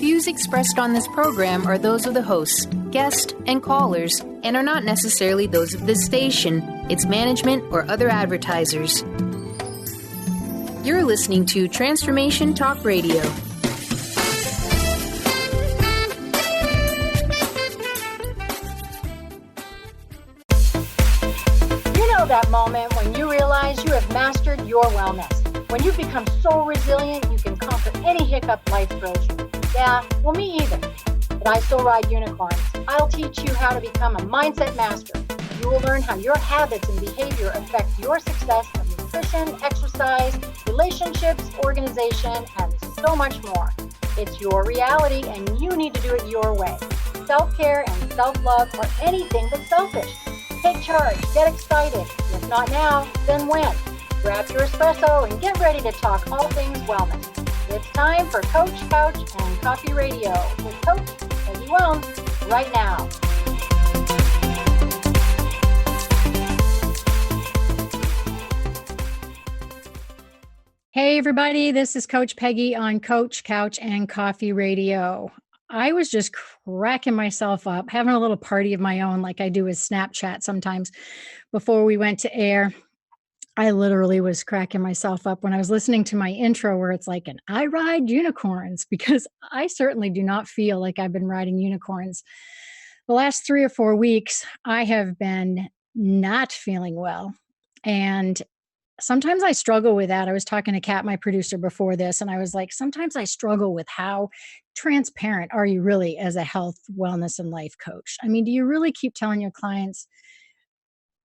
views expressed on this program are those of the hosts, guests, and callers, and are not necessarily those of this station, its management, or other advertisers. You're listening to Transformation Talk Radio. That moment when you realize you have mastered your wellness. When you become so resilient, you can conquer any hiccup life throws you. Yeah, well, me either. But I still ride unicorns. I'll teach you how to become a mindset master. You will learn how your habits and behavior affect your success of nutrition, exercise, relationships, organization, and so much more. It's your reality, and you need to do it your way. Self-care and self-love are anything but selfish. Take charge, get excited. If not now, then when? Grab your espresso and get ready to talk all things wellness. It's time for Coach, Couch, and Coffee Radio with Coach Peggy Willms right now. Hey everybody, this is Coach Peggy on Coach, Couch, and Coffee Radio. I was just cracking myself up, having a little party of my own like I do with Snapchat sometimes before we went to air. I literally was cracking myself up when I was listening to my intro where it's like, and I ride unicorns, because I certainly do not feel like I've been riding unicorns. The last 3 or 4 weeks, I have been not feeling well. And sometimes I struggle with that. I was talking to Kat, my producer, before this, and I was like, sometimes I struggle with how transparent are you really as a health, wellness, and life coach? I mean, do you really keep telling your clients,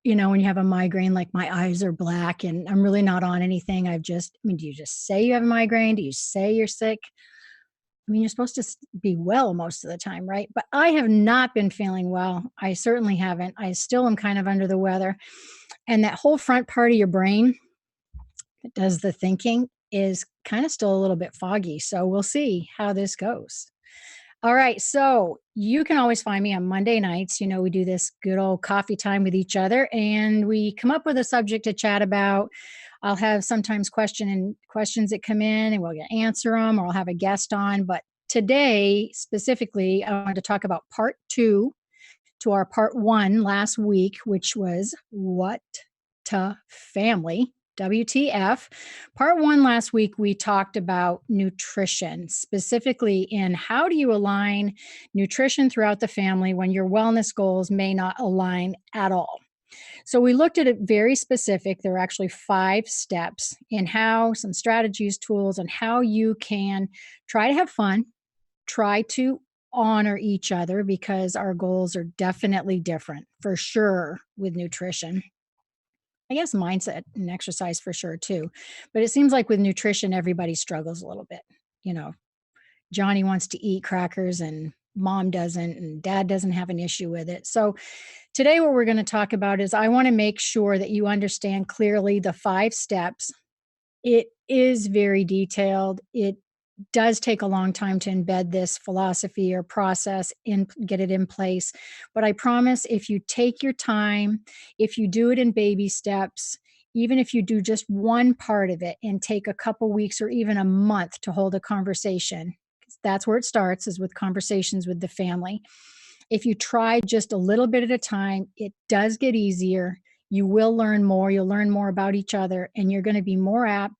when you have a migraine, like my eyes are black and I'm really not on anything? Do you just say you have a migraine? Do you say you're sick? I mean, you're supposed to be well most of the time, right? But I have not been feeling well. I certainly haven't. I still am kind of under the weather. And that whole front part of your brain that does the thinking is kind of still a little bit foggy. So we'll see how this goes. All right. So you can always find me on Monday nights. We do this good old coffee time with each other, and we come up with a subject to chat about. I'll have sometimes questions that come in and we'll answer them, or I'll have a guest on. But today specifically, I wanted to talk about part 2 to our part 1 last week, which was What to Family. WTF. Part 1 last week, we talked about nutrition, specifically in how do you align nutrition throughout the family when your wellness goals may not align at all. So we looked at it very specific. There are actually 5 steps in how, some strategies, tools, and how you can try to have fun, try to honor each other, because our goals are definitely different, for sure, with nutrition. I guess mindset and exercise for sure too. But it seems like with nutrition, everybody struggles a little bit. Johnny wants to eat crackers and mom doesn't, and dad doesn't have an issue with it. So today what we're going to talk about is I want to make sure that you understand clearly the 5 steps. It is very detailed. It does take a long time to embed this philosophy or process and get it in place. But I promise, if you take your time, if you do it in baby steps, even if you do just one part of it and take a couple weeks or even a month to hold a conversation, that's where it starts, is with conversations with the family. If you try just a little bit at a time, it does get easier. You will learn more. You'll learn more about each other, and you're going to be more apt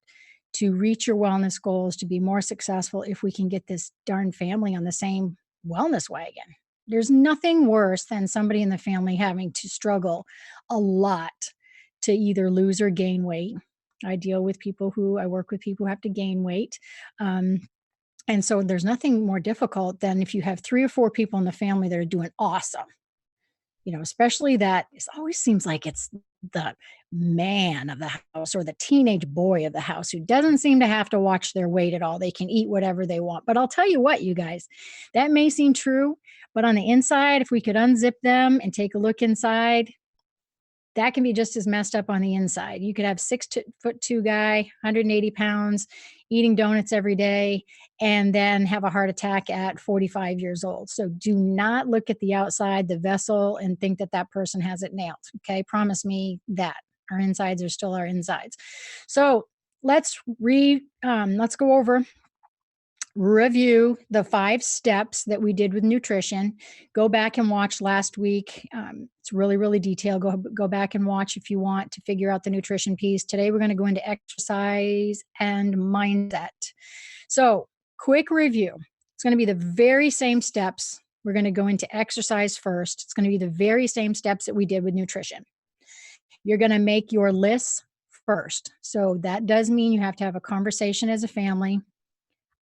to reach your wellness goals, to be more successful if we can get this darn family on the same wellness wagon. There's nothing worse than somebody in the family having to struggle a lot to either lose or gain weight. I work with people who have to gain weight. And so there's nothing more difficult than if you have 3 or 4 people in the family that are doing awesome. Especially that it always seems like it's the man of the house or the teenage boy of the house who doesn't seem to have to watch their weight at all. They can eat whatever they want. But I'll tell you what, you guys, that may seem true, but on the inside, if we could unzip them and take a look inside, that can be just as messed up on the inside. You could have 6'2" guy, 180 pounds, eating donuts every day, and then have a heart attack at 45 years old. So do not look at the outside, the vessel, and think that that person has it nailed. Okay. Promise me that our insides are still our insides. So let's go over review the 5 steps that we did with nutrition. Go back and watch last week. It's really, really detailed. Go back and watch if you want to figure out the nutrition piece. Today, we're going to go into exercise and mindset. So, quick review. It's going to be the very same steps. We're going to go into exercise first. It's going to be the very same steps that we did with nutrition. You're going to make your lists first. So, that does mean you have to have a conversation as a family.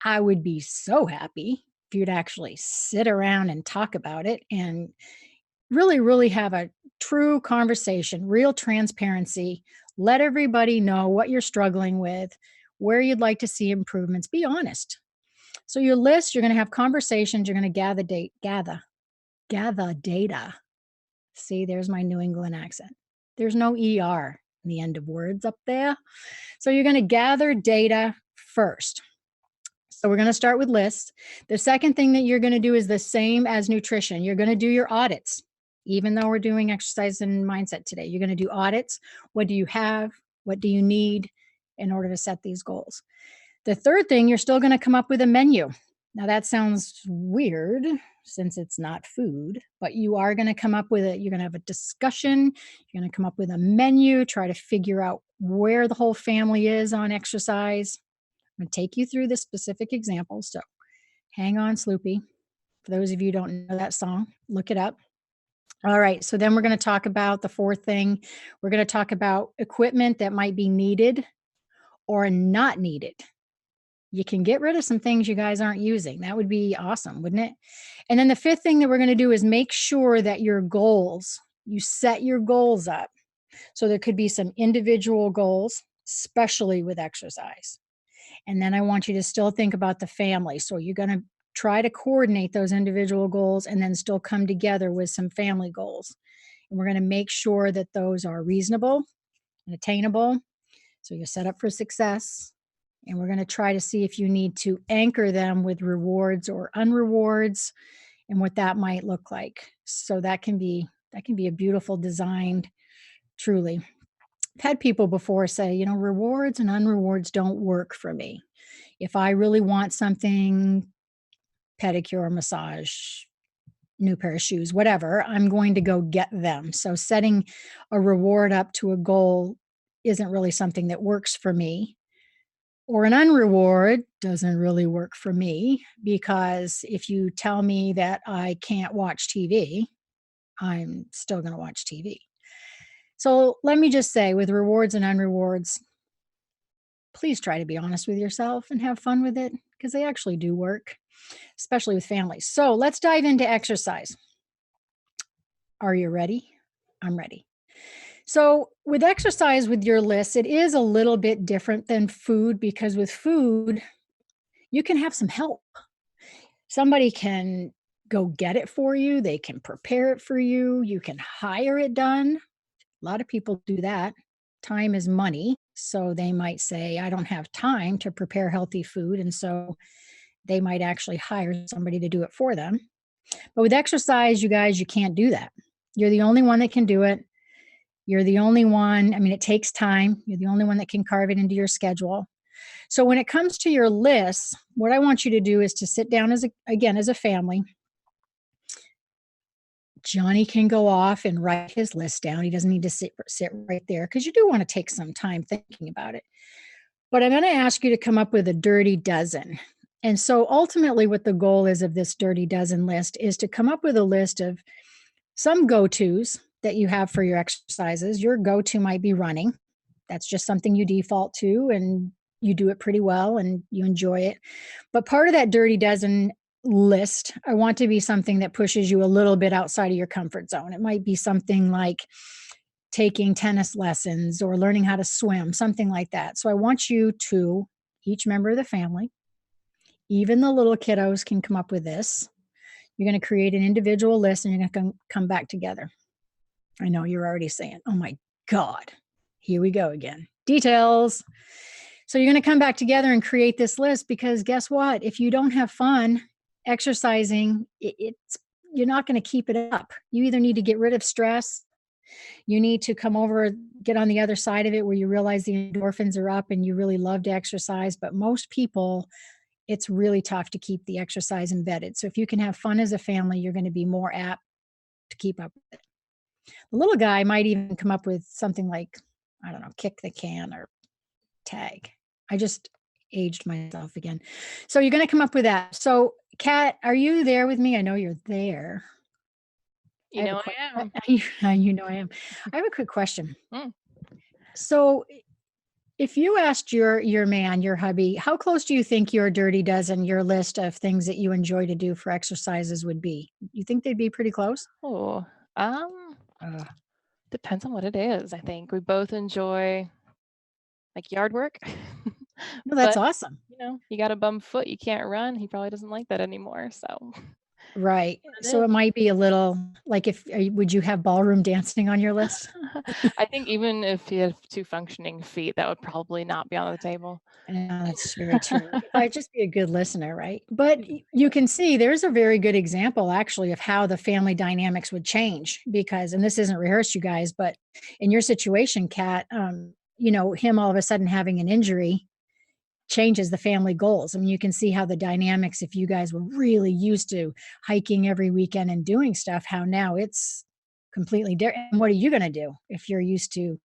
I would be so happy if you'd actually sit around and talk about it and really, really have a true conversation, real transparency. Let everybody know what you're struggling with, where you'd like to see improvements. Be honest. So your list, you're going to have conversations. You're going to gather data. See, there's my New England accent. There's no ER in the end of words up there. So you're going to gather data first. So we're going to start with lists. The second thing that you're going to do is the same as nutrition. You're going to do your audits. Even though we're doing exercise and mindset today, you're going to do audits. What do you have? What do you need in order to set these goals? The third thing, you're still going to come up with a menu. Now that sounds weird since it's not food, but you are going to come up with it. You're going to have a discussion. You're going to come up with a menu, try to figure out where the whole family is on exercise. I'm going to take you through the specific examples. So hang on, Sloopy. For those of you who don't know that song, look it up. All right. So then we're going to talk about the fourth thing. We're going to talk about equipment that might be needed or not needed. You can get rid of some things you guys aren't using. That would be awesome, wouldn't it? And then the fifth thing that we're going to do is make sure that your goals, you set your goals up. So there could be some individual goals, especially with exercise. And then I want you to still think about the family. So you're going to try to coordinate those individual goals and then still come together with some family goals. And we're going to make sure that those are reasonable and attainable. So you're set up for success. And we're going to try to see if you need to anchor them with rewards or unrewards and what that might look like. So that can be a beautiful design, truly. I've had people before say, rewards and unrewards don't work for me. If I really want something, pedicure, massage, new pair of shoes, whatever, I'm going to go get them. So setting a reward up to a goal isn't really something that works for me. Or an unreward doesn't really work for me, because if you tell me that I can't watch TV, I'm still going to watch TV. So let me just say, with rewards and unrewards, please try to be honest with yourself and have fun with it, because they actually do work, especially with families. So let's dive into exercise. Are you ready? I'm ready. So with exercise, with your list, it is a little bit different than food, because with food, you can have some help. Somebody can go get it for you. They can prepare it for you. You can hire it done. A lot of people do that. Time is money. So they might say, I don't have time to prepare healthy food. And so they might actually hire somebody to do it for them. But with exercise, you guys, you can't do that. You're the only one that can do it. You're the only one. I mean, it takes time. You're the only one that can carve it into your schedule. So when it comes to your list, what I want you to do is to sit down as a family. Johnny can go off and write his list down. He doesn't need to sit right there, because you do want to take some time thinking about it. But I'm going to ask you to come up with a dirty dozen. And so ultimately what the goal is of this dirty dozen list is to come up with a list of some go-tos that you have for your exercises. Your go-to might be running. That's just something you default to and you do it pretty well and you enjoy it. But part of that dirty dozen list, I want to be something that pushes you a little bit outside of your comfort zone. It might be something like taking tennis lessons or learning how to swim, something like that. So I want you to, each member of the family, even the little kiddos can come up with this. You're going to create an individual list and you're going to come back together. I know you're already saying, oh my God, here we go again. Details. So you're going to come back together and create this list, because guess what? If you don't have fun exercising, you're not going to keep it up. You either need to get rid of stress. You need to come over, get on the other side of it where you realize the endorphins are up and you really love to exercise. But most people it's really tough to keep the exercise embedded. So if you can have fun as a family, you're going to be more apt to keep up with it. The little guy might even come up with something like, I don't know, kick the can or tag. I just aged myself again. So you're going to come up with that. So, Kat, are you there with me? I know you're there. You know I am. You know I am. I have a quick question. Mm. So, if you asked your man, your hubby, how close do you think your dirty dozen, your list of things that you enjoy to do for exercises would be? You think they'd be pretty close? Oh, Uh, depends on what it is. I think we both enjoy like yard work. no, that's But, awesome. you got a bum foot, you can't run. He probably doesn't like that anymore. So Right. it So is. it might be a little like would you have ballroom dancing on your list? I think even if he had 2 functioning feet, that would probably not be on the table. Yeah, that's very true. I'd just be a good listener, right? But you can see there's a very good example actually of how the family dynamics would change because, and this isn't rehearsed, you guys, but in your situation, Kat, him all of a sudden having an injury changes the family goals. I mean, you can see how the dynamics, if you guys were really used to hiking every weekend and doing stuff, how now it's completely different. And what are you going to do if you're used to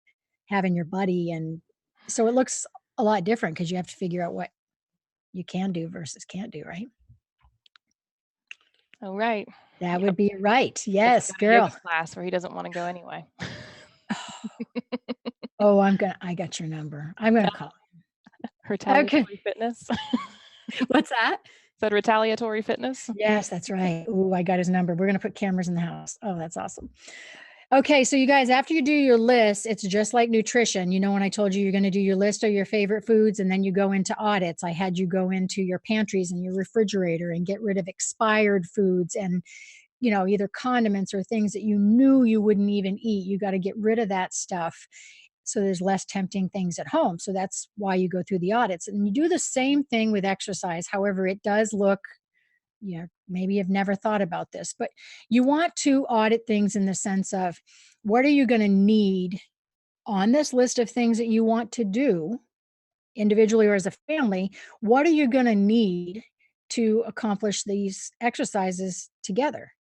having your buddy? And so it looks a lot different because you have to figure out what you can do versus can't do, right? Oh, right. That Yep. would be right. It's Yes, like a yoga girl. class where he doesn't wanna go anyway. Oh, I got your number. I'm going to call. Okay. Retaliatory fitness. What's that? Said retaliatory fitness. Yes, that's right. Oh, I got his number. We're going to put cameras in the house. Oh, that's awesome. Okay, so you guys, after you do your list, it's just like nutrition. You know, when I told you you're going to do your list of your favorite foods and then you go into audits, I had you go into your pantries and your refrigerator and get rid of expired foods and, either condiments or things that you knew you wouldn't even eat. You got to get rid of that stuff. So there's less tempting things at home. So that's why you go through the audits. And you do the same thing with exercise. However, it does look, maybe you've never thought about this, but you want to audit things in the sense of what are you going to need on this list of things that you want to do individually or as a family? What are you going to need to accomplish these exercises together?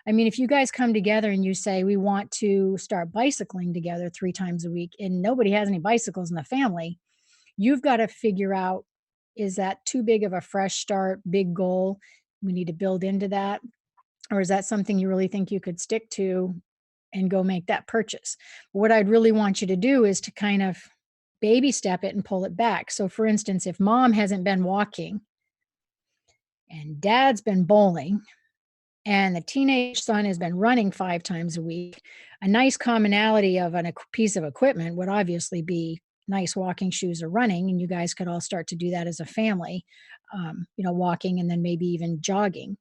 I mean, if you guys come together and you say, we want to start bicycling together 3 times a week, and nobody has any bicycles in the family, you've got to figure out, is that too big of a fresh start, big goal? We need to build into that. Or is that something you really think you could stick to and go make that purchase? What I'd really want you to do is to kind of baby step it and pull it back. So, for instance, if mom hasn't been walking and dad's been bowling and the teenage son has been running 5 times a week, a nice commonality of a piece of equipment would obviously be nice walking shoes or running. And you guys could all start to do that as a family, walking and then maybe even jogging.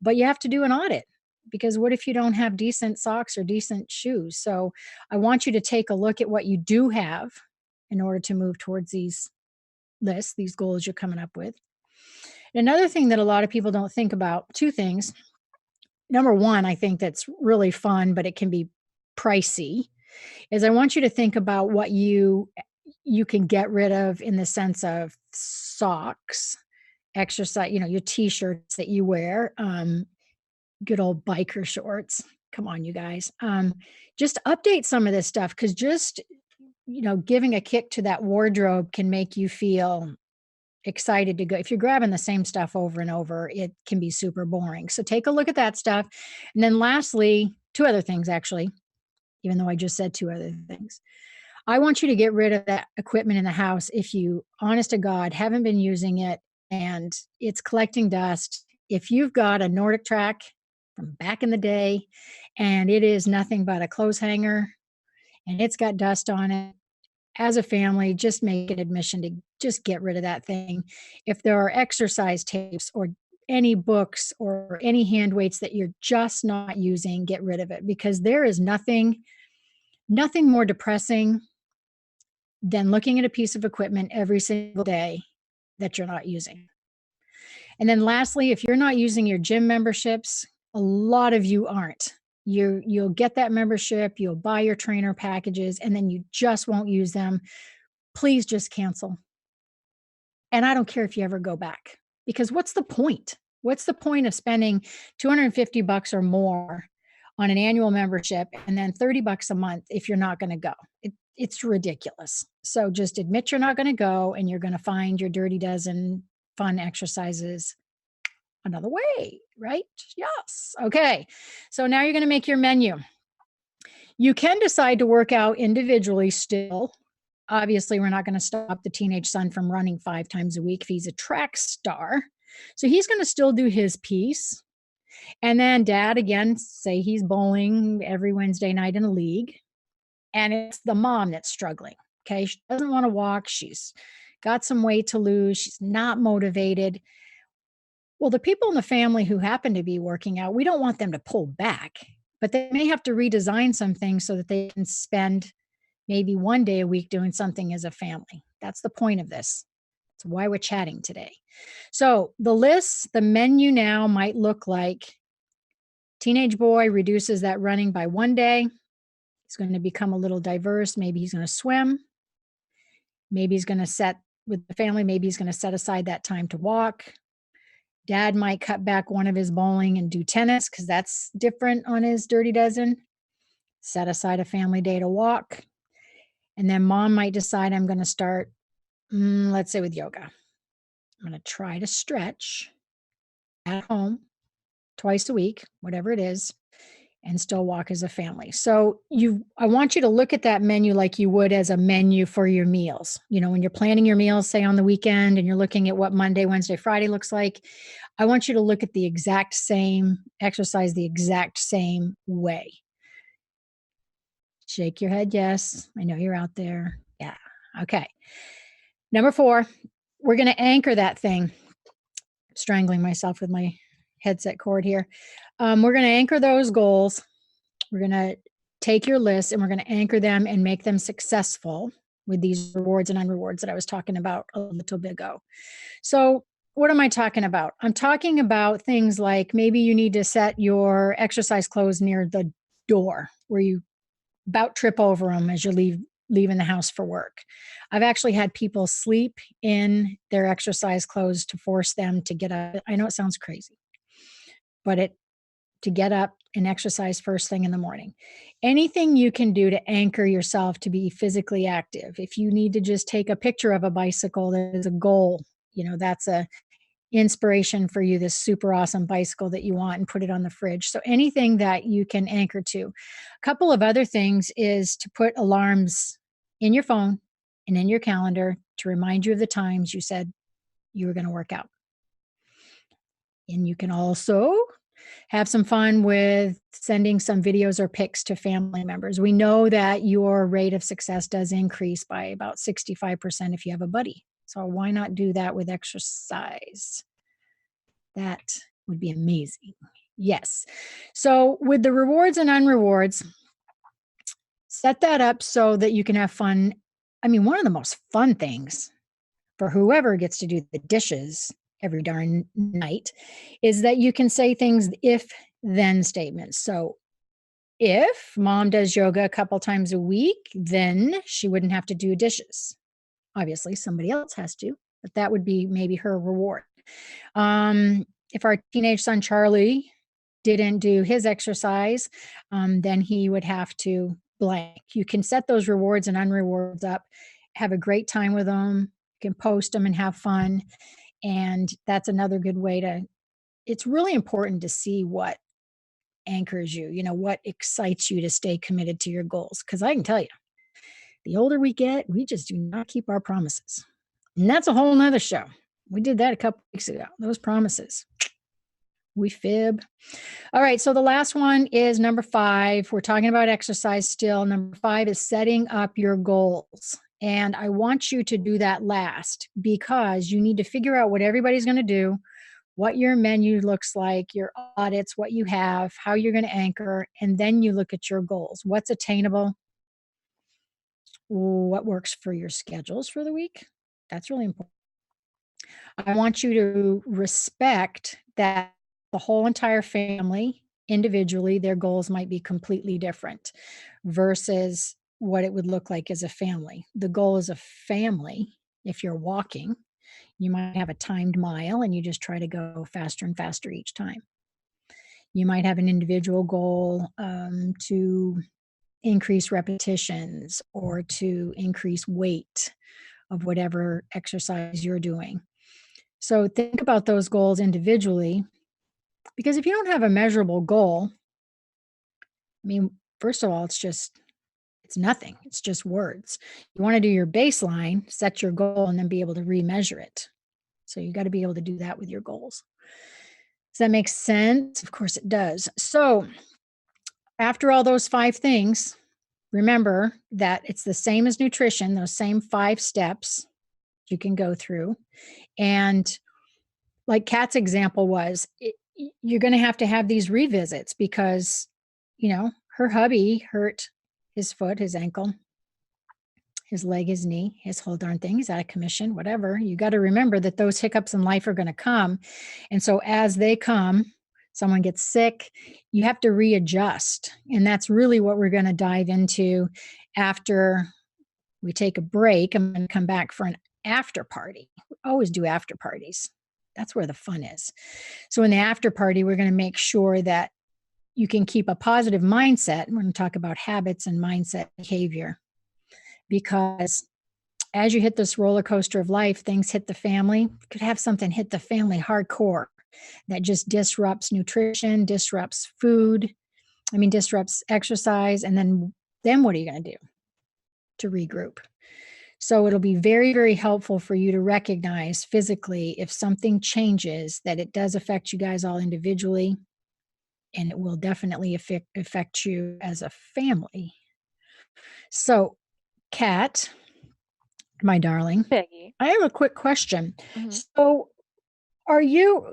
But you have to do an audit because what if you don't have decent socks or decent shoes? So I want you to take a look at what you do have in order to move towards these lists, these goals you're coming up with. Another thing that a lot of people don't think about, 2 things. Number one, I think that's really fun, but it can be pricey, is I want you to think about what you can get rid of in the sense of socks, exercise, your t-shirts that you wear, good old biker shorts. Come on, you guys. Just update some of this stuff because just, giving a kick to that wardrobe can make you feel excited to go. If you're grabbing the same stuff over and over, it can be super boring. So take a look at that stuff. And then lastly, 2 other things actually, even though I just said 2 other things. I want you to get rid of that equipment in the house if you, honest to God, haven't been using it and it's collecting dust. If you've got a Nordic track from back in the day and it is nothing but a clothes hanger and it's got dust on it, as a family, just make an admission to just get rid of that thing. If there are exercise tapes or any books or any hand weights that you're just not using, get rid of it because there is nothing more depressing than looking at a piece of equipment every single day that you're not using. And then lastly, if you're not using your gym memberships, a lot of you aren't. You'll get that membership, you'll buy your trainer packages, and then you just won't use them. Please just cancel. And I don't care if you ever go back. Because what's the point? What's the point of spending $250 or more on an annual membership and then $30 a month if you're not going to go? It's ridiculous. So just admit you're not going to go, and you're going to find your dirty dozen fun exercises another way, right? Yes. Okay. So now you're going to make your menu. You can decide to work out individually still. Obviously, we're not going to stop the teenage son from running 5 times a week if he's a track star. So he's going to still do his piece. And then dad, again, say he's bowling every Wednesday night in a league. And it's the mom that's struggling. Okay. She doesn't want to walk. She's got some weight to lose. She's not motivated. Well, the people in the family who happen to be working out, we don't want them to pull back, but they may have to redesign some things so that they can spend maybe one day a week doing something as a family. That's the point of this. That's why we're chatting today. So the menu now might look like teenage boy reduces that running by 1 day. He's going to become a little diverse. Maybe he's going to swim. Maybe he's going to set with the family. Maybe he's going to set aside that time to walk. Dad might cut back one of his bowling and do tennis because that's different on his dirty dozen. Set aside a family day to walk. And then mom might decide, I'm going to start, let's say, with yoga. I'm going to try to stretch at home twice a week, whatever it is, and still walk as a family. So I want you to look at that menu like you would as a menu for your meals. You know, when you're planning your meals, say on the weekend, and you're looking at what Monday, Wednesday, Friday looks like, I want you to look at the exact same exercise, the exact same way. Shake your head. Yes. I know you're out there. Yeah. Okay. Number 4, we're going to anchor that thing. Strangling myself with my headset cord here. We're going to anchor those goals. We're going to take your list and we're going to anchor them and make them successful with these rewards and unrewards that I was talking about a little bit ago. So what am I talking about? I'm talking about things like maybe you need to set your exercise clothes near the door where you about trip over them as you're leaving the house for work. I've actually had people sleep in their exercise clothes to force them to get up. I know it sounds crazy, but to get up and exercise first thing in the morning. Anything you can do to anchor yourself to be physically active. If you need to just take a picture of a bicycle, that is a goal. You know, that's a inspiration for you, this super awesome bicycle that you want, and put it on the fridge. So anything that you can anchor to. A couple of other things is to put alarms in your phone and in your calendar to remind you of the times you said you were going to work out. And you can also have some fun with sending some videos or pics to family members. We know that your rate of success does increase by about 65% if you have a buddy. So why not do that with exercise? That would be amazing. Yes. So with the rewards and unrewards, set that up so that you can have fun. I mean, one of the most fun things for whoever gets to do the dishes every darn night is that you can say things if then statements. So if mom does yoga a couple times a week, then she wouldn't have to do dishes. Obviously, somebody else has to, but that would be maybe her reward. If our teenage son, Charlie, didn't do his exercise, then he would have to blank. You can set those rewards and unrewards up, have a great time with them, you can post them and have fun. And that's another good way it's really important to see what anchors you, what excites you to stay committed to your goals. Because I can tell you, the older we get, we just do not keep our promises. And that's a whole nother show. We did that a couple weeks ago, those promises. We fib. All right. So the last one is number 5. We're talking about exercise still. Number 5 is setting up your goals. And I want you to do that last because you need to figure out what everybody's going to do, what your menu looks like, your audits, what you have, how you're going to anchor, and then you look at your goals. What's attainable? What works for your schedules for the week? That's really important. I want you to respect that the whole entire family, individually, their goals might be completely different versus what it would look like as a family. The goal as a family, if you're walking, You might have a timed mile and you just try to go faster and faster each time. You might have an individual goal to increase repetitions or to increase weight of whatever exercise you're doing. So think about those goals individually, because if you don't have a measurable goal, I mean, first of all, it's nothing. It's just words. You want to do your baseline, set your goal, and then be able to remeasure it. So you got to be able to do that with your goals. Does that make sense? Of course it does. So after all those 5 things, remember that it's the same as nutrition, those same 5 steps you can go through. And like Kat's example was, you're going to have these revisits because, her hubby hurt his foot, his ankle, his leg, his knee, his whole darn thing. He's out of commission, whatever. You got to remember that those hiccups in life are going to come. And so as they come, someone gets sick, you have to readjust. And that's really what we're going to dive into after we take a break. I'm going to come back for an after party. We always do after parties. That's where the fun is. So in the after party, we're going to make sure that you can keep a positive mindset. We're going to talk about habits and mindset behavior, because as you hit this roller coaster of life, things hit the family. You could have something hit the family hardcore that just disrupts nutrition, disrupts food, disrupts exercise. And then what are you going to do to regroup? So it'll be very, very helpful for you to recognize physically if something changes, that it does affect you guys all individually, and it will definitely affect you as a family. So, Kat, my darling, Peggy. I have a quick question. Mhm. So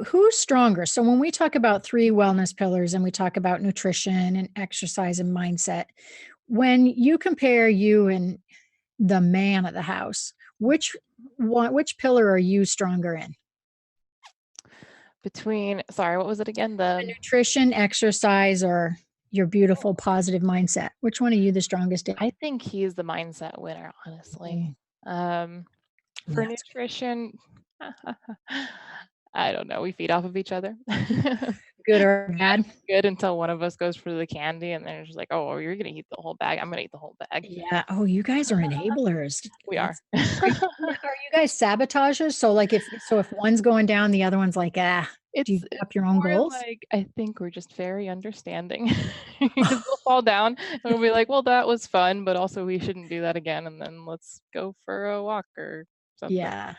who's stronger? So when we talk about 3 wellness pillars and we talk about nutrition and exercise and mindset, when you compare you and the man of the house, which pillar are you stronger in? Sorry, what was it again? The nutrition, exercise, or your beautiful positive mindset? Which one are you the strongest in? I think he's the mindset winner, honestly. For That's nutrition, I don't know. We feed off of each other. good or bad? Good until one of us goes for the candy, and then it's just like, oh, you're gonna eat the whole bag. I'm gonna eat the whole bag. Yeah. Oh, you guys are enablers. We are. Are you guys sabotagers? So like if one's going down, the other one's like, do you give up your own more goals? like, I think we're just very understanding. Because we'll fall down and we'll be like, well, that was fun, but also we shouldn't do that again. And then let's go for a walk or something. Yeah.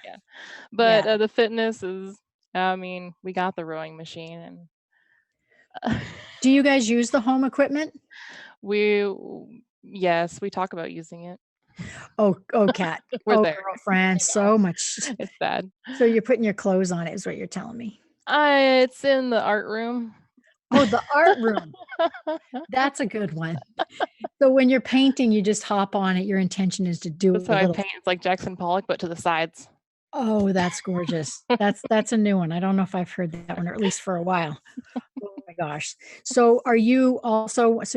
But the fitness is, we got the rowing machine, and Do you guys use the home equipment? Yes, we talk about using it. Oh, Kat. We're there. Girlfriend, so much. It's bad. So you're putting your clothes on it is what you're telling me. It's in the art room. Oh, the art room. That's a good one. So when you're painting, you just hop on it. Your intention is to do That's how I paint. It's like Jackson Pollock, but to the sides. Oh, that's gorgeous. That's a new one. I don't know if I've heard that one, or at least for a while. Oh my gosh. So you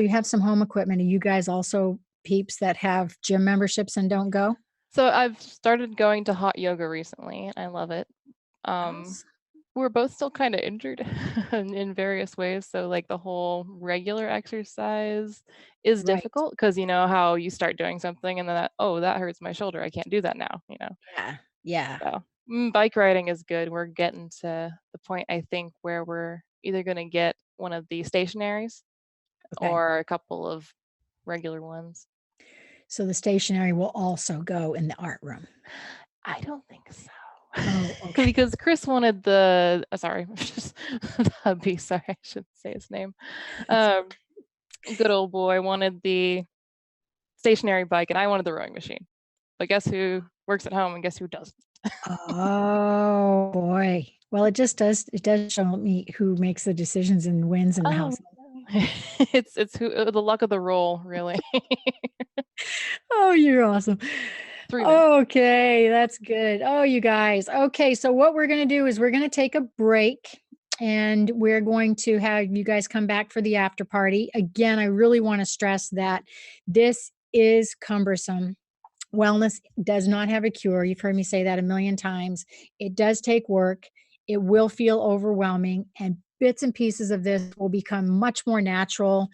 have some home equipment. Are you guys also peeps that have gym memberships and don't go? So I've started going to hot yoga recently, and I love it. We're both still kind of injured in various ways. So like the whole regular exercise is difficult, because you know how you start doing something and then that hurts my shoulder. I can't do that now, Yeah. So bike riding is good. We're getting to the point, I think, where we're either going to get one of the stationaries or a couple of regular ones. So the stationary will also go in the art room? I don't think so. Oh, okay. Because Chris wanted the hubby, sorry, I shouldn't say his name. Good old boy wanted the stationary bike, and I wanted the rowing machine. But guess who works at home and guess who doesn't? Oh boy. Well, it does show me who makes the decisions and wins in the house. It's the luck of the roll, really. Oh, you're awesome. Okay, that's good. Oh, you guys. Okay, so what we're going to do is we're going to take a break, and we're going to have you guys come back for the after party. Again, I really want to stress that this is cumbersome. Wellness does not have a cure. You've heard me say that a million times. It does take work. It will feel overwhelming, and bits and pieces of this will become much more natural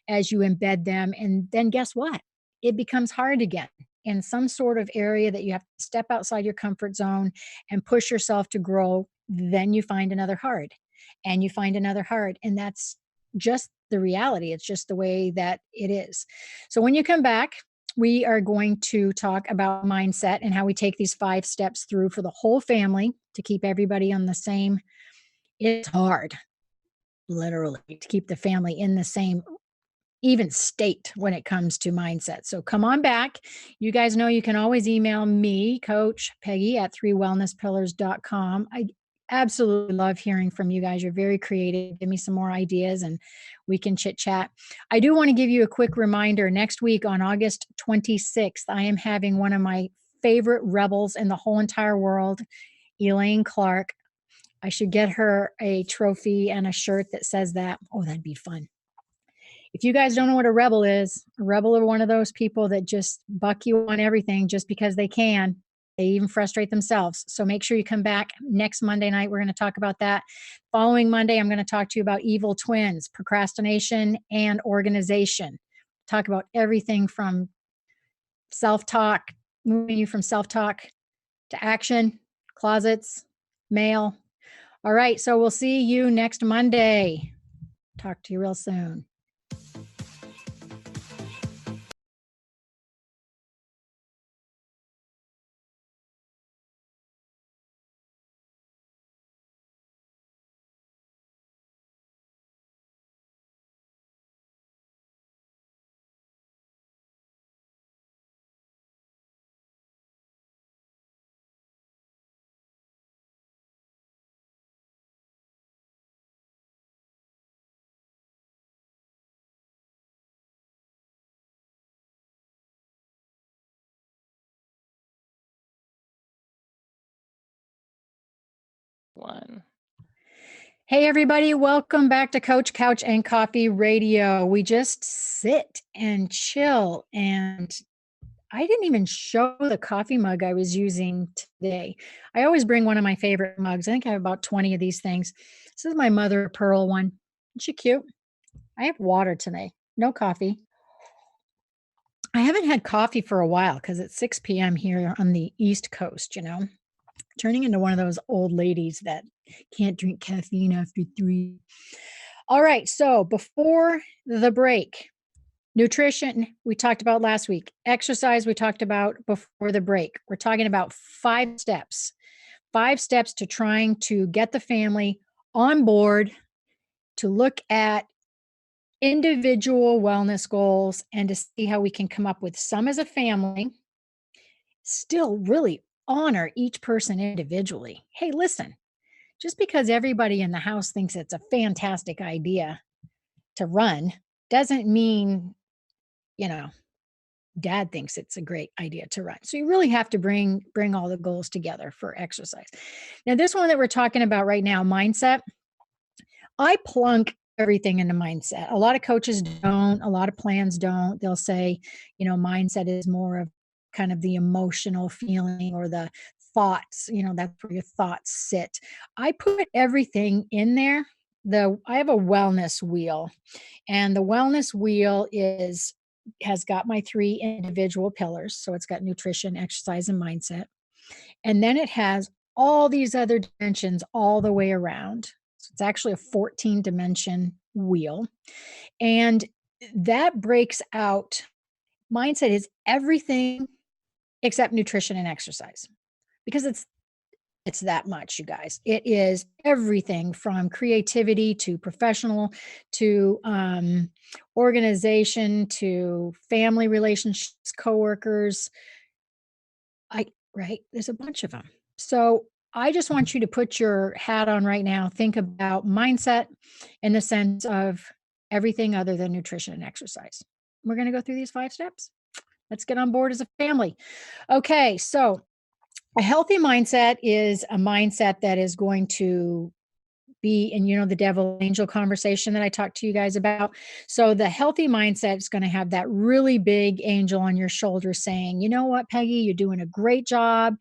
as you embed them. And then guess what? It becomes hard again in some sort of area that you have to step outside your comfort zone and push yourself to grow. Then you find another hard, and you find another hard. And that's just the reality. It's just the way that it is. So when you come back, we are going to talk about mindset and how we take these 5 steps through for the whole family to keep everybody on the same. It's hard, literally, to keep the family in the same even state when it comes to mindset. So come on back. You guys know you can always email me, Coach Peggy at 3wellnesspillars.com. I absolutely love hearing from you guys. You're very creative. Give me some more ideas and we can chit chat. I do want to give you a quick reminder. Next week on August 26th, I am having one of my favorite rebels in the whole entire world, Elaine Clark. I should get her a trophy and a shirt that says that. Oh, that'd be fun. If you guys don't know what a rebel is, a rebel are one of those people that just buck you on everything just because they can. They even frustrate themselves. So make sure you come back next Monday night. We're going to talk about that. Following Monday, I'm going to talk to you about evil twins, procrastination, and organization. Talk about everything from self-talk, moving you from self-talk to action, closets, mail. All right. So we'll see you next Monday. Talk to you real soon. One. Hey, everybody. Welcome back to Coach Couch and Coffee Radio. We just sit and chill. And I didn't even show the coffee mug I was using today. I always bring one of my favorite mugs. I think I have about 20 of these things. This is my mother of pearl one. Isn't she cute? I have water today, no coffee. I haven't had coffee for a while because it's 6 p.m. here on the East Coast, turning into one of those old ladies that can't drink caffeine after 3. All right. So before the break, nutrition, we talked about last week. Exercise, we talked about before the break. We're talking about 5 steps to trying to get the family on board to look at individual wellness goals and to see how we can come up with some as a family, still really honor each person individually. Hey, listen, just because everybody in the house thinks it's a fantastic idea to run doesn't mean, dad thinks it's a great idea to run. So you really have to bring all the goals together for exercise. Now, this one that we're talking about right now, mindset, I plunk everything into mindset. A lot of coaches don't, a lot of plans don't. They'll say, mindset is more of kind of the emotional feeling or the thoughts, that's where your thoughts sit. I put everything in there. I have a wellness wheel, and the wellness wheel has got my 3 individual pillars. So it's got nutrition, exercise, and mindset. And then it has all these other dimensions all the way around. So it's actually a 14 dimension wheel. And that breaks out. Mindset is everything except nutrition and exercise, because it's that much, you guys. It is everything from creativity to professional to organization to family relationships, coworkers. Right? There's a bunch of them. So I just want you to put your hat on right now. Think about mindset in the sense of everything other than nutrition and exercise. We're going to go through these 5 steps. Let's get on board as a family. Okay, so a healthy mindset is a mindset that is going to and the devil angel conversation that I talked to you guys about. So the healthy mindset is going to have that really big angel on your shoulder saying, you know what, Peggy, you're doing a great job.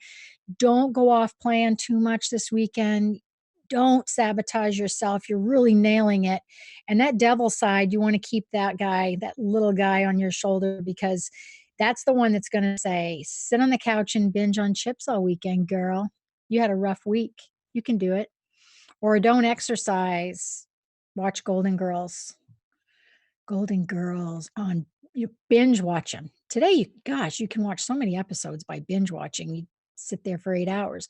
Don't go off plan too much this weekend. Don't sabotage yourself. You're really nailing it. And that devil side, you want to keep that guy, that little guy on your shoulder, because that's the one that's going to say, sit on the couch and binge on chips all weekend, girl. You had a rough week. You can do it. Or don't exercise. Watch Golden Girls. Golden Girls on, you binge watch them. Today, you can watch so many episodes by binge watching. You sit there for 8 hours.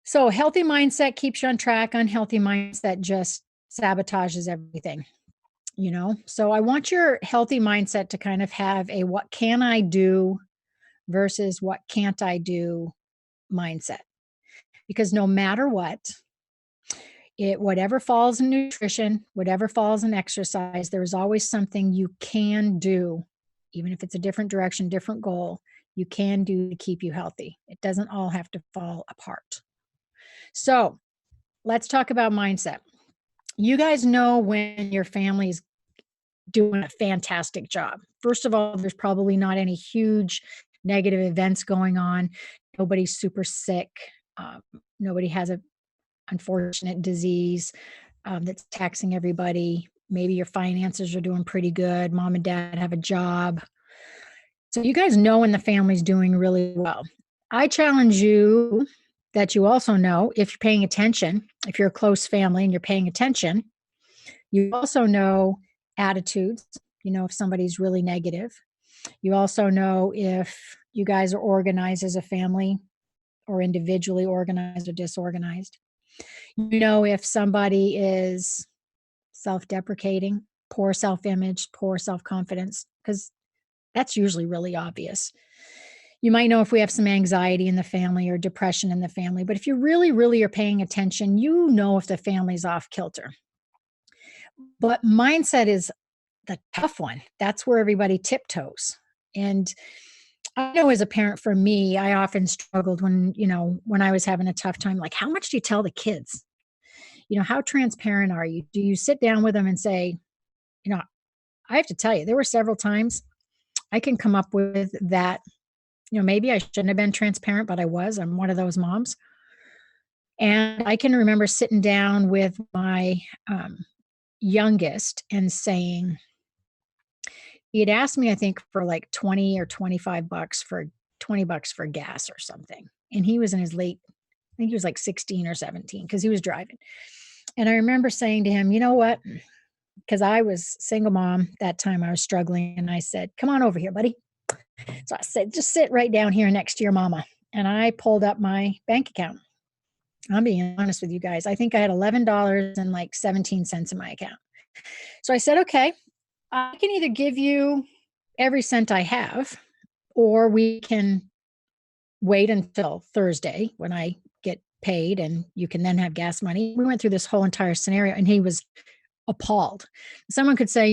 So healthy mindset keeps you on track. Unhealthy mindset just sabotages everything, So I want your healthy mindset to kind of have a what can I do versus what can't I do mindset. Because no matter what, whatever falls in nutrition, whatever falls in exercise, there is always something you can do, even if it's a different direction, different goal, you can do to keep you healthy. It doesn't all have to fall apart. So let's talk about mindset. You guys know when your family's doing a fantastic job. First of all, there's probably not any huge negative events going on. Nobody's super sick. Nobody has a unfortunate disease that's taxing everybody. Maybe your finances are doing pretty good. Mom and dad have a job. So you guys know when the family's doing really well. I challenge you that you also know, if you're paying attention, if you're a close family and you're paying attention, you also know attitudes. If somebody's really negative. You also know if you guys are organized as a family or individually organized or disorganized. You know if somebody is self-deprecating, poor self-image, poor self-confidence, because that's usually really obvious. You might know if we have some anxiety in the family or depression in the family, but if you really, really are paying attention, you know if the family's off kilter. But mindset is the tough one. That's where everybody tiptoes. And I know as a parent, for me, I often struggled when I was having a tough time, like, how much do you tell the kids? How transparent are you? Do you sit down with them and say, I have to tell you, there were several times I can come up with that, maybe I shouldn't have been transparent, but I was. I'm one of those moms. And I can remember sitting down with my youngest and saying, he had asked me, I think, for like 20 or 25 bucks for $20 for gas or something. And he was in his late, I think he was like 16 or 17 because he was driving. And I remember saying to him, you know what? Because I was single mom that time, I was struggling. And I said, come on over here, buddy. So I said, just sit right down here next to your mama. And I pulled up my bank account. I'm being honest with you guys. I think I had $11 and like 17 cents in my account. So I said, okay, I can either give you every cent I have, or we can wait until Thursday when I get paid and you can then have gas money. We went through this whole entire scenario and he was appalled. Someone could say,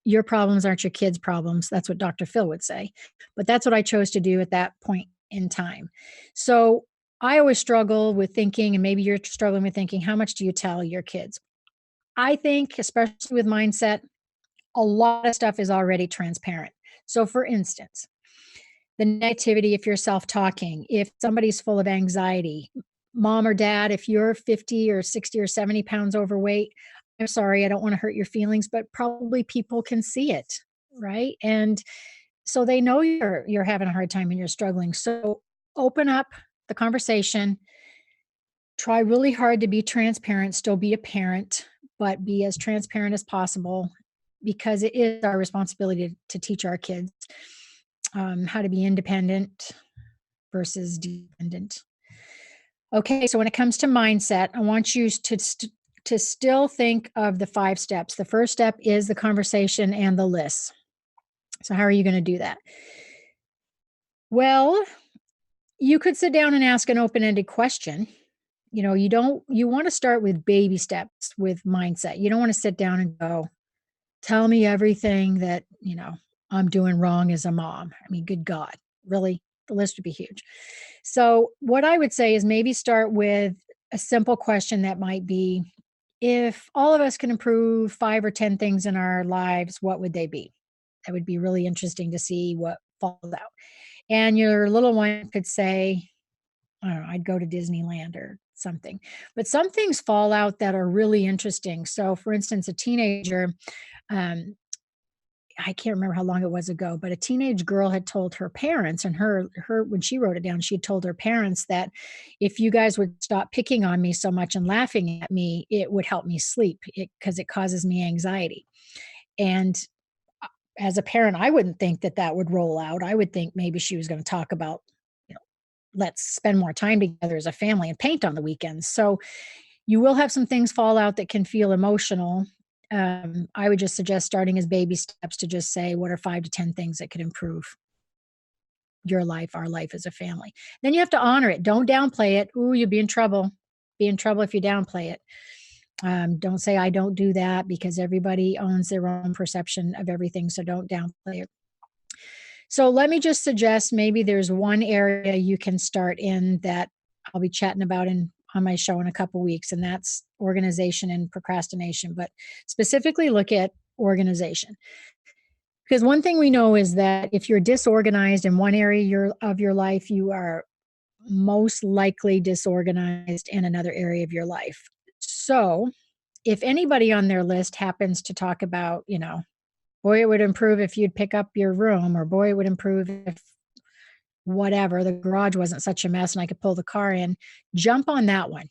your problems aren't your kids' problems. That's what Dr. Phil would say. But that's what I chose to do at that point in time. So I always struggle with thinking, and maybe you're struggling with thinking, how much do you tell your kids? I think, especially with mindset, a lot of stuff is already transparent. So for instance, the negativity, if you're self-talking, if somebody's full of anxiety, mom or dad, if you're 50 or 60 or 70 pounds overweight, I'm sorry, I don't want to hurt your feelings, but probably people can see it, right? And so they know you're having a hard time and you're struggling. So open up the conversation. Try really hard to be transparent, still be a parent, but be as transparent as possible, because it is our responsibility to teach our kids how to be independent versus dependent. Okay, so when it comes to mindset, I want you to still think of the 5 steps. The first step is the conversation and the list. So how are you going to do that? Well, you could sit down and ask an open-ended question. You want to start with baby steps with mindset. You don't want to sit down and go, tell me everything that, I'm doing wrong as a mom. I mean, good God, really? The list would be huge. So what I would say is maybe start with a simple question that might be, if all of us can improve 5 or 10 things in our lives, what would they be? That would be really interesting to see what falls out. And your little one could say, I don't know, I'd go to Disneyland or something. But some things fall out that are really interesting. So, for instance, a teenager, um, I can't remember how long it was ago, but a teenage girl had told her parents, and her when she wrote it down, she told her parents that if you guys would stop picking on me so much and laughing at me, it would help me sleep because it causes me anxiety. And as a parent, I wouldn't think that that would roll out. I would think maybe she was going to talk about, you know, let's spend more time together as a family and paint on the weekends. So you will have some things fall out that can feel emotional. I would just suggest starting as baby steps to just say, what are 5 to 10 things that could improve your life, our life as a family? Then you have to honor it. Don't downplay it. Ooh, you'll be in trouble. Be in trouble if you downplay it. Don't say, I don't do that, because everybody owns their own perception of everything. So don't downplay it. So let me just suggest maybe there's one area you can start in that I'll be chatting about on my show in a couple weeks, and that's organization and procrastination. But specifically look at organization. Because one thing we know is that if you're disorganized in one area of your life, you are most likely disorganized in another area of your life. So if anybody on their list happens to talk about, boy, it would improve if you'd pick up your room, or boy, it would improve if whatever, the garage wasn't such a mess and I could pull the car in, jump on that one.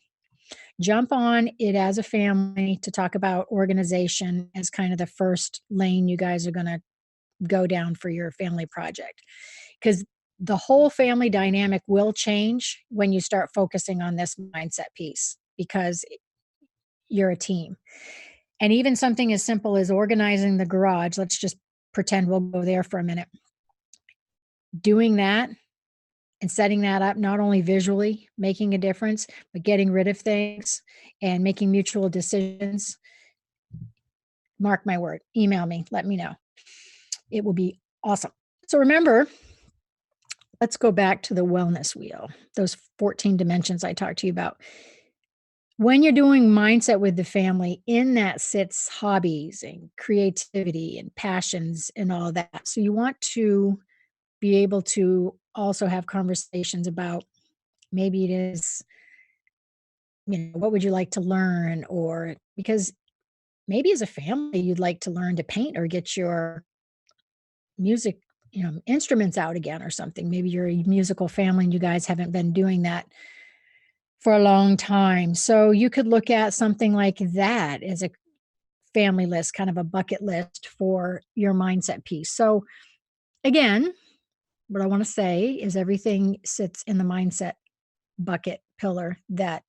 Jump on it as a family to talk about organization as kind of the first lane you guys are going to go down for your family project. Because the whole family dynamic will change when you start focusing on this mindset piece, because you're a team. And even something as simple as organizing the garage, let's just pretend we'll go there for a minute. Doing that and setting that up, not only visually making a difference, but getting rid of things and making mutual decisions. Mark my word, email me, let me know. It will be awesome. So remember, let's go back to the wellness wheel, those 14 dimensions I talked to you about. When you're doing mindset with the family, in that sits hobbies and creativity and passions and all that. So you want to be able to also have conversations about, maybe it is, what would you like to learn? Or because maybe as a family, you'd like to learn to paint or get your music, instruments out again or something. Maybe you're a musical family and you guys haven't been doing that for a long time. So you could look at something like that as a family list, kind of a bucket list for your mindset piece. So again, what I want to say is everything sits in the mindset bucket pillar that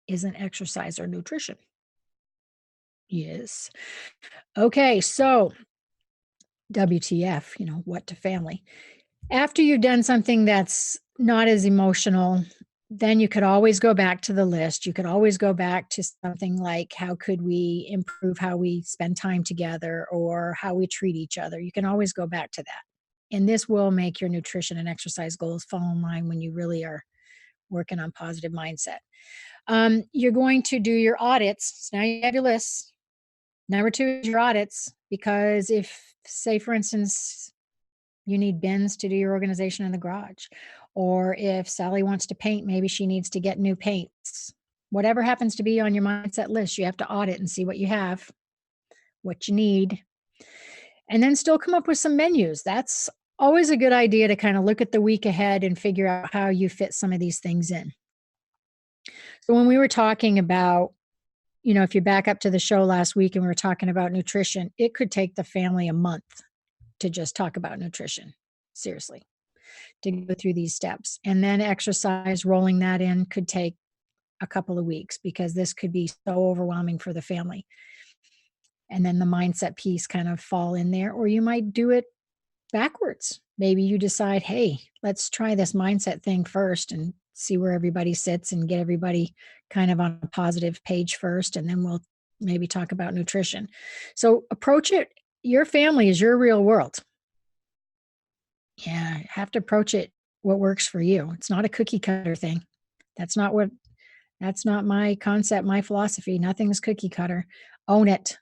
isn't exercise or nutrition. Yes. Okay. So WTF, what to family? After you've done something that's not as emotional, then you could always go back to the list. You could always go back to something like, how could we improve how we spend time together or how we treat each other? You can always go back to that. And this will make your nutrition and exercise goals fall in line when you really are working on positive mindset. You're going to do your audits. So now you have your lists. Number 2 is your audits, because if, say, for instance, you need bins to do your organization in the garage, or if Sally wants to paint, maybe she needs to get new paints. Whatever happens to be on your mindset list, you have to audit and see what you have, what you need, and then still come up with some menus. That's always a good idea, to kind of look at the week ahead and figure out how you fit some of these things in. So when we were talking about, if you back up to the show last week and we were talking about nutrition, it could take the family a month to just talk about nutrition. Seriously, to go through these steps. And then exercise, rolling that in, could take a couple of weeks, because this could be so overwhelming for the family. And then the mindset piece kind of fall in there, or you might do it backwards. Maybe you decide, hey, let's try this mindset thing first and see where everybody sits and get everybody kind of on a positive page first. And then we'll maybe talk about nutrition. So approach it. Your family is your real world. Yeah, have to approach it what works for you. It's not a cookie cutter thing. That's not what That's not my concept, my philosophy. Nothing's cookie cutter. Own it.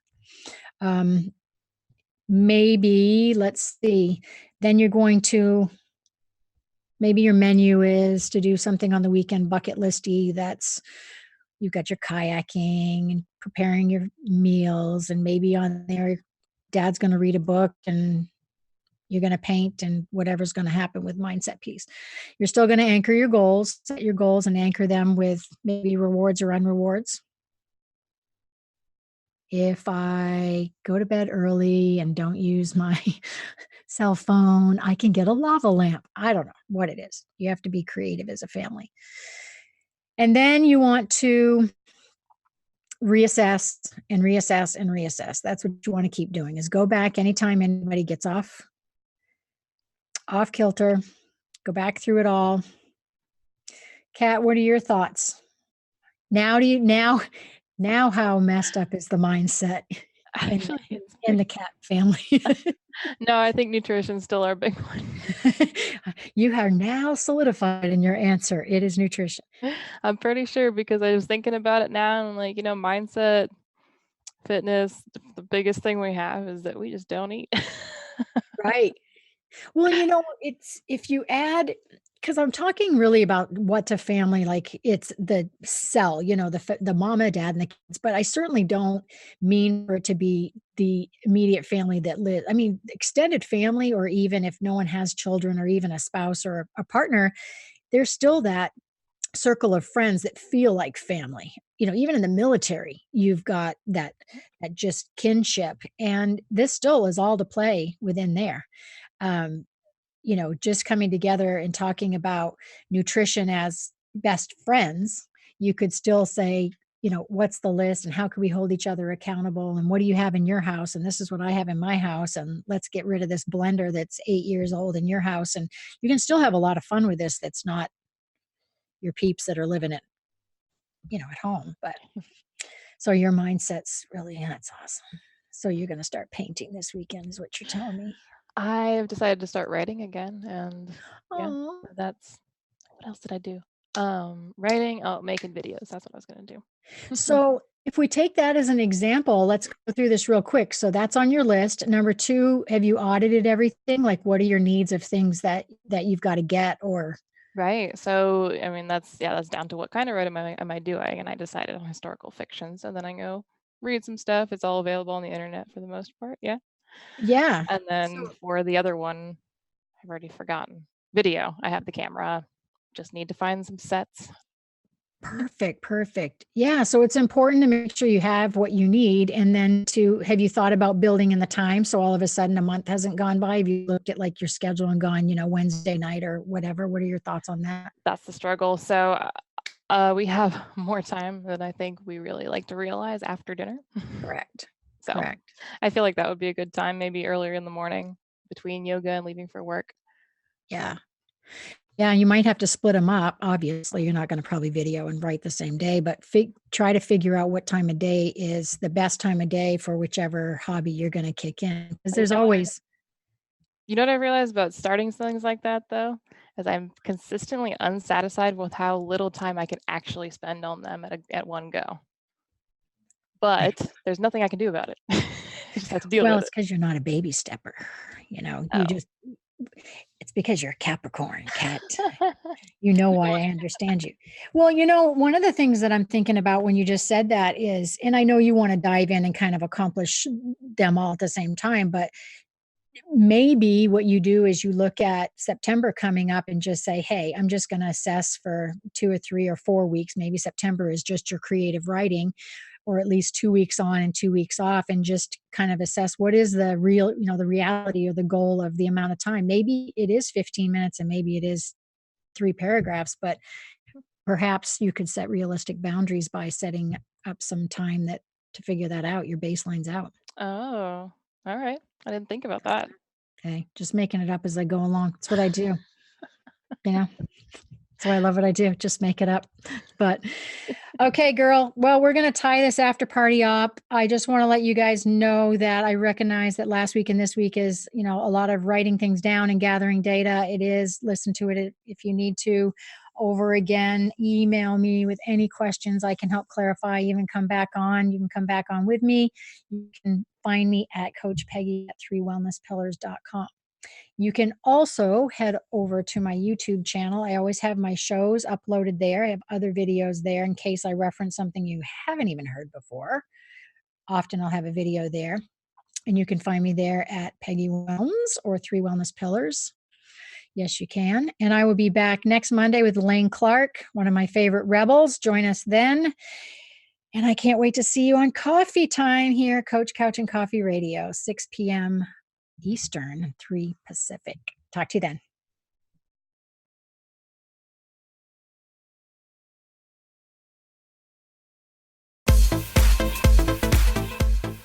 Maybe, let's see, then you're going to, maybe your menu is to do something on the weekend bucket listy. That's, you've got your kayaking and preparing your meals, and maybe on there, dad's going to read a book and you're going to paint, and whatever's going to happen with mindset piece. You're still going to anchor your goals, set your goals and anchor them with maybe rewards or unrewards. If I go to bed early and don't use my cell phone, I can get a lava lamp. I don't know what it is. You have to be creative as a family. And then you want to reassess and reassess and reassess. That's what you want to keep doing, is go back anytime anybody gets off kilter, go back through it all. Kat, what are your thoughts? Now how messed up is the mindset Actually, in the cat family? No, I think nutrition's still our big one. You are now solidified in your answer. It is nutrition. I'm pretty sure, because I was thinking about it now, and I'm like, mindset, fitness, the biggest thing we have is that we just don't eat. Right. Well, it's, if you add, because I'm talking really about what to family, like it's the cell, the mama, dad, and the kids. But I certainly don't mean for it to be the immediate family that lives. I mean, extended family, or even if no one has children or even a spouse or a partner, there's still that circle of friends that feel like family. Even in the military, you've got that just kinship, and this still is all to play within there. Um, just coming together and talking about nutrition as best friends, you could still say, what's the list and how can we hold each other accountable? And what do you have in your house? And this is what I have in my house. And let's get rid of this blender that's 8 years old in your house. And you can still have a lot of fun with this. That's not your peeps that are living it, at home. But so your mindset's really, that's awesome. So you're going to start painting this weekend, is what you're telling me. I've decided to start writing again, and yeah, Aw. that's, what else did I do? Writing, making videos. That's what I was gonna do. So if we take that as an example, let's go through this real quick. So that's on your list. Number 2, have you audited everything? Like, what are your needs of things that you've got to get? Or Right. So, I mean, that's down to what kind of writing am I doing? And I decided on historical fiction. So then I go read some stuff. It's all available on the internet for the most part. Yeah. yeah. And then for the other one, I've already forgotten. Video. I have the camera. Just need to find some sets. Perfect. Yeah. So it's important to make sure you have what you need. And then have you thought about building in the time? So all of a sudden a month hasn't gone by. Have you looked at like your schedule and gone, Wednesday night or whatever? What are your thoughts on that? That's the struggle. So we have more time than I think we really like to realize after dinner. Correct. So Correct. I feel like that would be a good time, maybe earlier in the morning between yoga and leaving for work. Yeah. Yeah, you might have to split them up. Obviously, you're not going to probably video and write the same day, but try to figure out what time of day is the best time of day for whichever hobby you're going to kick in. Because there's always. You know what I realized about starting things like that, though, is I'm consistently unsatisfied with how little time I can actually spend on them at one go. But there's nothing I can do about it. I just have to deal with it. Well, it's because you're not a baby stepper. It's because you're a Capricorn, Cat. Why I understand you. Well, one of the things that I'm thinking about when you just said that is, and I know you want to dive in and kind of accomplish them all at the same time, but maybe what you do is you look at September coming up and just say, hey, I'm just going to assess for 2 or 3 or 4 weeks. Maybe September is just your creative writing, or at least 2 weeks on and 2 weeks off, and just kind of assess what is the real, the reality or the goal of the amount of time. Maybe it is 15 minutes and maybe it is 3 paragraphs, but perhaps you could set realistic boundaries by setting up some time to figure that out. Your baseline's out. Oh, all right. I didn't think about that. Okay. Just making it up as I go along. That's what I do. That's why I love what I do. Just make it up. But okay, girl. Well, we're going to tie this after party up. I just want to let you guys know that I recognize that last week and this week is, a lot of writing things down and gathering data. It is, listen to it if you need to. over again. Email me with any questions I can help clarify. Even come back on. You can come back on with me. You can find me at Coach Peggy at 3wellnesspillars.com. You can also head over to my YouTube channel. I always have my shows uploaded there. I have other videos there in case I reference something you haven't even heard before. Often I'll have a video there. And you can find me there at Peggy Willms or 3 Wellness Pillars. Yes, you can. And I will be back next Monday with Elaine Clark, one of my favorite rebels. Join us then. And I can't wait to see you on Coffee Time here, Coach Couch and Coffee Radio, 6 p.m. Eastern, 3 Pacific. Talk to you then.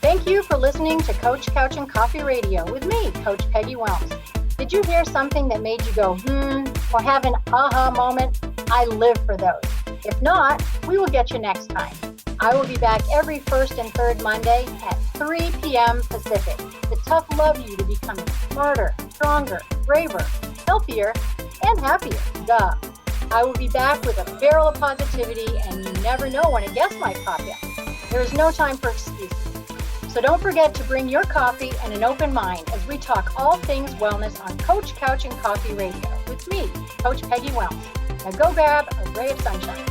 Thank you for listening to Coach Couch and Coffee Radio with me, Coach Peggy Willms. Did you hear something that made you go, or have an aha moment? I live for those. If not, we will get you next time. I will be back every first and third Monday at 3 p.m. Pacific. The tough love you to become smarter, stronger, braver, healthier, and happier. Duh. I will be back with a barrel of positivity, and you never know when a guest might pop in. There is no time for excuses. So don't forget to bring your coffee and an open mind as we talk all things wellness on Coach Couch and Coffee Radio with me, Coach Peggy Willms. Now go grab a ray of sunshine.